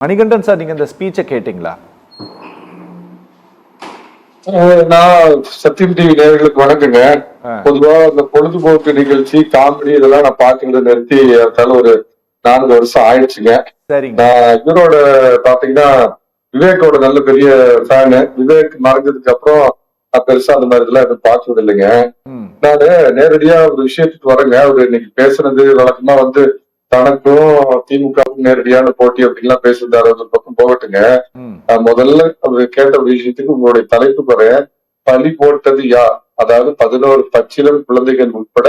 Manikandan sir, நீங்க இந்த ஸ்பீச்சை கேட்டீங்களா? நான் சத்தியம் டிவி நேயர்களுக்கு வணக்கங்க. பொதுவா இந்த பொழுதுபோக்கு நிகழ்ச்சி, காமெடி இதெல்லாம் நான் பாக்குறத நிறுத்தி ஒரு 4 வருஷம் ஆயிடுச்சுங்க. நான் இவரோட பாத்தீங்கன்னா விவேக்கோட நல்ல பெரிய ஃபேனு. விவேக் மறைஞ்சதுக்கு அப்புறம் நான் பெருசா அந்த மாதிரி இதெல்லாம் எதுவும் பாக்குறது இல்லைங்க. நானு நேரடியா ஒரு விஷயத்துக்கு வரேங்க. அவரு இன்னைக்கு பேசுனது வழக்கமா தனக்கும் திமுகவுக்கும் நேரடியான போட்டி அப்படின்லாம் பேசியிருந்தாரு. ஒரு பக்கம் போகட்டுங்க. முதல்ல அவரு கேட்ட விஷயத்துக்கு உங்களுடைய தலைப்பு குறைய பலி போட்டது யார்? அதாவது 11 பச்சிளம் குழந்தைகள் உட்பட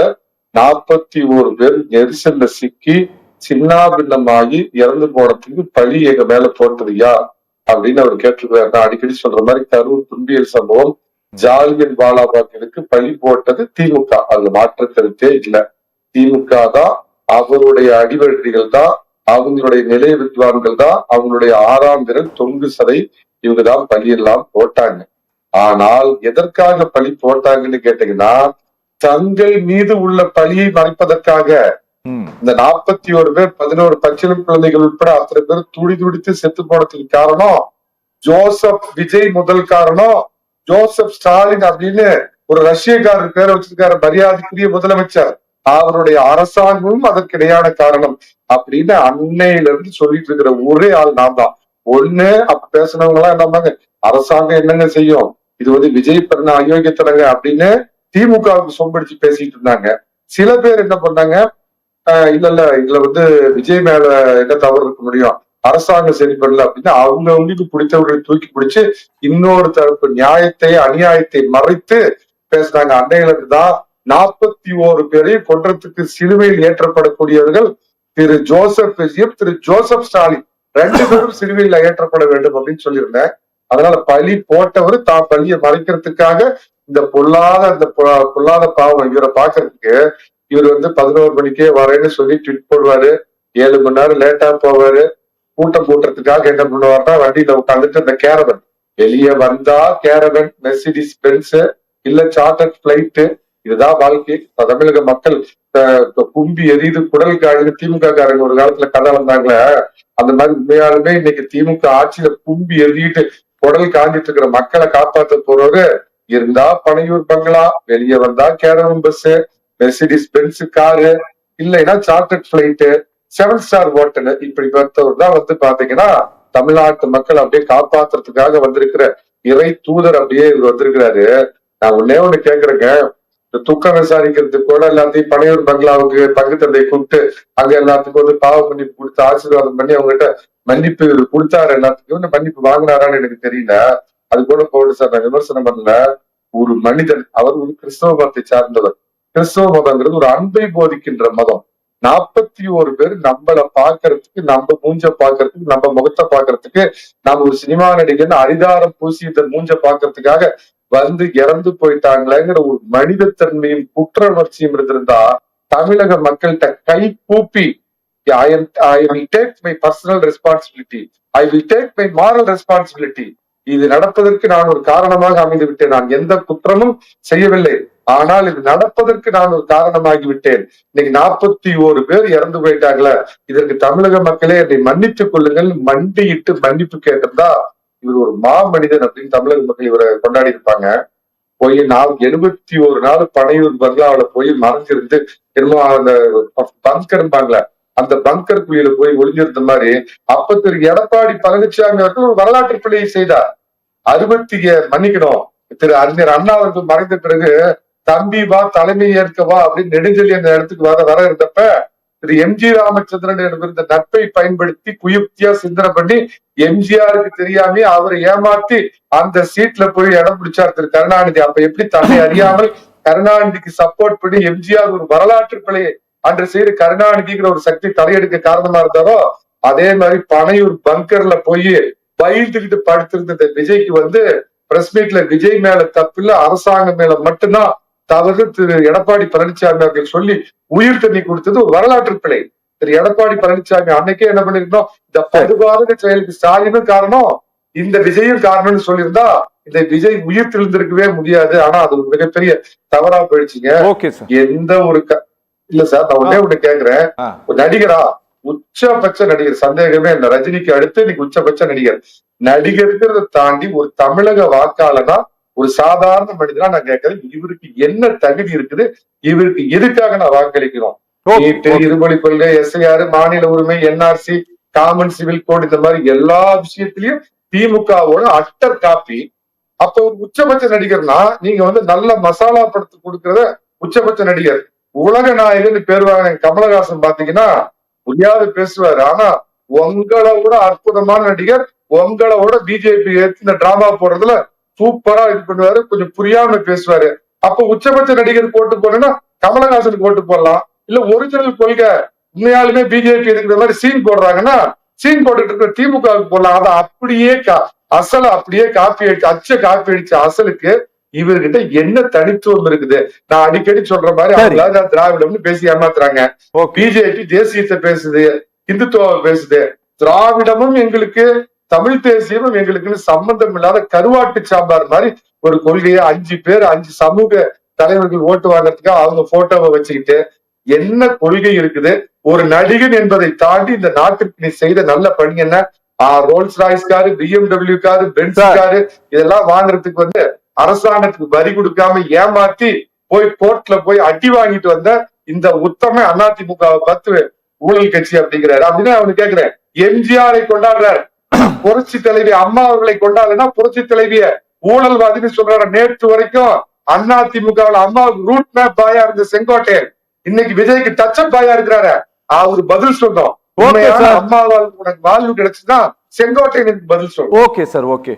41 பேர் நெரிசல்ல சிக்கி சின்னாபின்னமாகி இறந்து போனதுக்கு பழி எங்க மேல போட்டது யார் அப்படின்னு அவர் கேட்டிருக்காரு. நான் அடிக்கடி சொல்ற மாதிரி கரூர் துன்பியல் சம்பவம், ஜாலியன் வாலாபாக்கிற்கு பழி போட்டது திமுக. அதுல மாற்று கருத்தே இல்ல. திமுக தான், அவருடைய அடிவழிகள் தான், அவங்களுடைய நிலைய வித்வான்கள் தான், அவங்களுடைய 6ஆம் விரல் தொங்கு சதை இவங்கதான் பழியெல்லாம் போட்டாங்க. ஆனால் எதற்காக பழி போட்டாங்கன்னு கேட்டீங்கன்னா, தங்கள் மீது உள்ள பழியை மறைப்பதற்காக. இந்த 41 பேர் 11 பச்சிளம் குழந்தைகள் உட்பட அத்தனை பேர் துடி துடித்து செத்து போனதுக்கு காரணம் ஜோசப் விஜய் முதல் காரணம். ஜோசப் ஸ்டாலின் அப்படின்னு ஒரு ரஷ்யக்காரர் பேரை வச்சிருக்காரு, மரியாதைக்குரிய முதலமைச்சர். அவருடைய அரசாங்கமும் அதற்கு இணையான காரணம் அப்படின்னு அன்னையில இருந்து சொல்லிட்டு இருக்கிற ஒரே ஆள் நான் தான். ஒண்ணு அப்ப பேசினவங்க எல்லாம் என்னமாங்க, அரசாங்கம் என்னங்க செய்யும், இது விஜய் பண்ண அயோக்கியத்தனங்க அப்படின்னு திமுகவுக்கு சொம்படிச்சு பேசிட்டு இருந்தாங்க. சில பேர் என்ன பண்ணாங்க, இல்ல இதுல விஜய் மேல என்ன தவறு இருக்க முடியும், அரசாங்கம் சரி பண்ணல அப்படின்னு அவங்களுக்கு பிடித்தவர்களை தூக்கி பிடிச்சு இன்னொரு தரப்பு நியாயத்தை அநியாயத்தை மறைத்து பேசுறாங்க. அன்னையில இருந்துதான் 41 பேரை கொன்றதுக்கு சிலுவையில் ஏற்றப்படக்கூடியவர்கள் திரு ஜோசப் விஜயம், திரு ஜோசப் ஸ்டாலின் 2 பேரும் சிலுவையில் ஏற்றப்பட வேண்டும் அப்படின்னு சொல்லியிருந்தேன். அதனால பழி போட்டவர் தான் பழியை மறைக்கிறதுக்காக இந்த பொல்லாத பாவம் இவரை பாக்குறதுக்கு இவர் 11 மணிக்கே வரேன்னு சொல்லி ட்விட் போடுவாரு. 7 மணி நேரம் லேட்டா போவாரு. கூட்டம் கூட்டுறதுக்காக என்ன பண்ணுவாருன்னா, வண்டியில உட்காந்துட்டு இந்த கேரவன் வெளியே வந்தா கேரவன், மெர்சிடிஸ் பென்ஸ் இல்ல சார்ட்டர்ட் பிளைட், இதுதான் வாழ்க்கை. தமிழக மக்கள் கும்பி எரியுது குடல் காயுது. திமுக காரங்க ஒரு காலத்துல கதை வந்தாங்களே, அந்த மாதிரி உண்மையாலுமே இன்னைக்கு திமுக ஆட்சியில கும்பி எரியிட்டு குடல் காஞ்சிட்டு இருக்கிற மக்களை காப்பாற்ற போறவரு இருந்தா பனையூர் பங்களா, வெளியே வந்தா caravan bus, Mercedes Benz car, இல்லைன்னா சார்ட்டர்ட் பிளைட், 7 ஸ்டார் ஹோட்டல், இப்படிப்பட்டவர் தான் பாத்தீங்கன்னா தமிழ்நாட்டு மக்கள் அப்படியே காப்பாத்துறதுக்காக வந்திருக்கிற இறை தூதர். அப்படியே இவர் வந்திருக்கிறாரு. நான் ஒண்ணு கேக்குறேங்க, துக்கம் விசாரிக்கிறதுக்கு கூட எல்லாத்தையும் பனையூர் பங்களாவுக்கு பங்கு தந்தை கூப்பிட்டு அங்க எல்லாத்துக்கும் பாவ மன்னிப்பு கொடுத்து ஆசீர்வாதம் பண்ணி அவங்ககிட்ட மன்னிப்பு கொடுத்தாரு. எல்லாத்துக்கும் மன்னிப்பு வாங்கினாரான்னு எனக்கு தெரியல. அது கூட போடு சார், நான் விமர்சனம் பண்ணல. ஒரு மனிதன், அவர் ஒரு கிறிஸ்தவ மதத்தை சார்ந்தவர். கிறிஸ்தவ மதம்ங்கிறது ஒரு அன்பை போதிக்கின்ற மதம். 41 பேர் நம்மளை பாக்குறதுக்கு, நம்ம மூஞ்ச பாக்குறதுக்கு, நம்ம முகத்தை பாக்குறதுக்கு, நம்ம ஒரு சினிமா நடிகர் அரிதாரம் பூசி இந்த மூஞ்ச பாக்குறதுக்காக இறந்து போயிட்டாங்களேங்கிற ஒரு மனிதத்தன்மையும் குற்றவர்ச்சியும் இருந்திருந்தா தமிழக மக்கள்கிட்ட கை கூப்பி I will take my personal responsibility, I will take my moral responsibility, இது நடப்பதற்கு நான் ஒரு காரணமாக அமைந்து விட்டேன். நான் எந்த குற்றமும் செய்யவில்லை, ஆனால் இது நடப்பதற்கு நான் ஒரு காரணமாகி விட்டேன். இன்னைக்கு 41 பேர் இறந்து போயிட்டாங்களே, இதற்கு தமிழக மக்களே என்னை மன்னித்துக் கொள்ளுங்கள் மண்டியிட்டு மன்னிப்பு கேட்டிருந்தா இவர் ஒரு மனிதன் அப்படின்னு தமிழக மக்கள் இவரை கொண்டாடி இருப்பாங்க. போய் 71 நாள் பனையூர் பங்களாவில போய் மறைஞ்சிருந்து என்னமோ அந்த பங்கர்பாங்களே, அந்த பங்கர் குழியில போய் ஒளிஞ்சிருந்த மாதிரி அப்ப திரு எடப்பாடி பழனிசாமி அவர்கள் ஒரு வரலாற்று பிழையை செய்தார். மன்னிக்கணும், திரு அறிஞர் அண்ணா அவர்கள் மறைந்த பிறகு தம்பி வா தலைமை ஏற்கவா அப்படின்னு நெடுஞ்செல்லி அந்த இடத்துக்கு வர இருந்தப்ப திரு எம்ஜி ராமச்சந்திரன் இருந்த நட்பை பயன்படுத்தி குயுக்தியா சிந்தனை பண்ணி எம்ஜிஆருக்கு தெரியாம அவரை ஏமாத்தி அந்த சீட்ல போய் இடம் பிடிச்சார் திரு கருணாநிதி. அப்ப எப்படி தன்னை அறியாமல் கருணாநிதிக்கு சப்போர்ட் பண்ணி எம்ஜிஆர் ஒரு வரலாற்று பிழையை அன்று செய்து கருணாநிதிங்கிற ஒரு சக்தி தலையெடுக்க காரணமா இருந்தாரோ, அதே மாதிரி பனையூர் பங்கர்ல போய் பயந்துகிட்டு படுத்திருந்த விஜய்க்கு பிரஸ் மீட்ல விஜய் மேல தப்பில்ல, அரசாங்கம் மேல மட்டும்தான் தவறு திரு எடப்பாடி பழனிசாமி அவர்கள் சொல்லி உயிர் தண்ணி கொடுத்தது ஒரு வரலாற்று பிழை. திரு எடப்பாடி பழனிசாமி அன்னைக்கே என்ன பண்ணிருந்தோம், இந்த படுபாத செயலுக்கு ஸ்டாலினும் காரணம், இந்த விஜயும் காரணம்னு சொல்லியிருந்தா இந்த விஜய் உயிர் தெளிந்திருக்கவே முடியாது. ஆனா அது ஒரு மிகப்பெரிய தவறா போயிடுச்சுங்க. எந்த ஒரு இல்ல சார், நான் ஒண்ணே ஒண்ணு கேக்குறேன், ஒரு நடிகரா உச்சபட்ச நடிகர், சந்தேகமே இல்ல. ரஜினிக்கு அடுத்து இன்னைக்கு உச்சபட்ச நடிகர். நடிகருங்கிறத தாண்டி ஒரு தமிழக வாக்காளனா, ஒரு சாதாரண மனிதனா நான் கேட்கிறேன், இவருக்கு என்ன தகுதி இருக்குது, இவருக்கு எதுக்காக நான் வாக்களிக்கிறோம்? நீட், இருமொழி கொள்கை, எஸ்ஐஆர், மாநில உரிமை, என்ஆர்சி, காமன் சிவில் கோட், இந்த மாதிரி எல்லா விஷயத்திலயும் திமுகவோட அட்டர் காப்பி. அப்ப ஒரு உச்சபட்ச நடிகர்னா நீங்க நல்ல மசாலா படத்து கொடுக்கறத உச்சபட்ச நடிகர். உலக நாயகன் பேர் வாங்கின கமலஹாசன் பாத்தீங்கன்னா புரியாது பேசுவாரு. ஆனா உங்களை விட அற்புதமான நடிகர், உங்களை விட பிஜேபி இந்த டிராமா போடுறதுல சூப்பரா இது பண்ணுவாரு, கொஞ்சம் புரியாம பேசுவாரு. அப்ப உச்சபட்ச நடிகர் போட்டு போனா கமலஹாசனுக்கு ஓட்டு போடலாம். இல்ல ஒரிஜினல் கொள்கை உண்மையாலுமே பிஜேபி இருக்கிற மாதிரி சீன் போடுறாங்கன்னா சீன் போட்டுட்டு இருக்கிற திமுகவுக்கு போடலாம். அதை அப்படியே அசல அப்படியே காப்பி அடிச்சு காப்பி அடிச்ச அசலுக்கு இவர்கிட்ட என்ன தனித்துவம் இருக்குது? நான் அடிக்கடி சொல்ற மாதிரி அவங்க திராவிடம்னு பேசி ஏமாத்துறாங்க. பிஜேபி தேசியத்தை பேசுது, இந்துத்துவ பேசுது. திராவிடமும் எங்களுக்கு, தமிழ் தேசியமும் எங்களுக்குன்னு சம்பந்தம் இல்லாத கருவாட்டு சாம்பார் மாதிரி ஒரு கொள்கையை 5 பேர் 5 சமூக தலைவர்கள் ஓட்டு வாங்கறதுக்காக அவங்க போட்டோவை வச்சுக்கிட்டு என்ன கொள்கை இருக்குது? ஒரு நடிகன் என்பதை தாண்டி இந்த நாட்டுக்கு நீ செய்த நல்ல பணி என்ன? Rolls Royce car, BMW car, Benz car இதெல்லாம் வாங்குறதுக்கு அரசாங்கத்துக்கு வரி கொடுக்காம ஏமாத்தி போய் கோர்ட்ல போய் அடி வாங்கிட்டு வந்த இந்த உத்தம அதிமுக 10 ஊழல் கட்சி அப்படிங்கிறாரு. அப்படின்னு அவனு கேக்குறேன். எம்ஜிஆரை கொண்டாடுறாரு, புரட்சி தலைவி அம்மா அவர்களை கொண்டாடுனா புரட்சி தலைவிய ஊழல்வாதின்னு சொல்றாரு. நேற்று வரைக்கும் அதிமுகவில் அம்மாவுக்கு ரூட் மேப் பாயா இருந்த செங்கோட்டையன் இன்னைக்கு விஜய்க்கு டச்சப் பாயா இருக்கிறாரு. அவரு பதில் சொல்றோம். உண்மையான அம்மாவால் உனக்கு வாழ்வு கிடைச்சுதான் செங்கோட்டையனுக்கு பதில் சொல்றோம். Okay sir, okay.